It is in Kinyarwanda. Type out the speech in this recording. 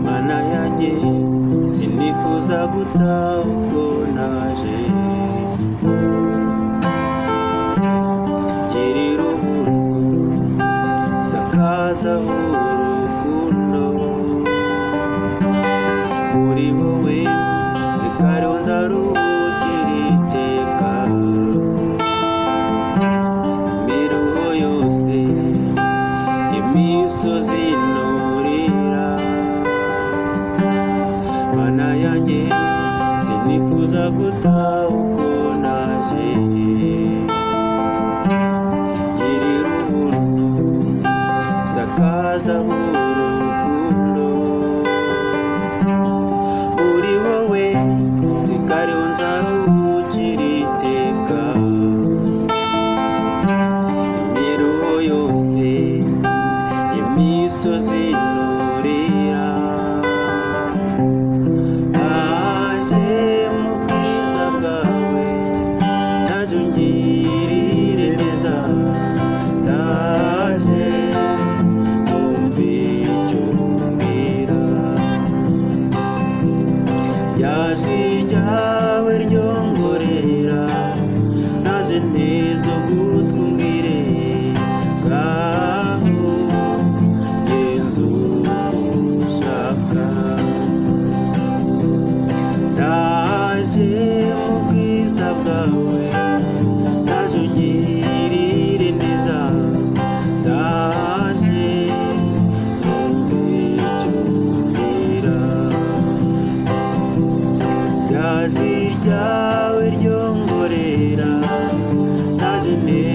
Mana yanjye sinifuza gutaha uko naje, girira ubuntu sakazaho urukundo, muri wowe zikariho nzaruhukira iteka, imiruho yose imisozi nurira. Mana yanjye sinifuza gutaha uko naje, girira ubuntu sakazaho urukundo, muri wowe zikariho nzaruhukira iteka, imiruho yose imisozi nurira. Naje mu bwiza bwawe naje ungirire neza, ndaje numve icyo umbwira, rya jwi ryawe ryongorera, naje neza ugutwi umbwire, ngaho genza uko ushaka. Ndaje mu bwiza bwawe naje ungirire neza, ndaje numve icyo umbwira, rya jwi ryawe ryongorera, naje neza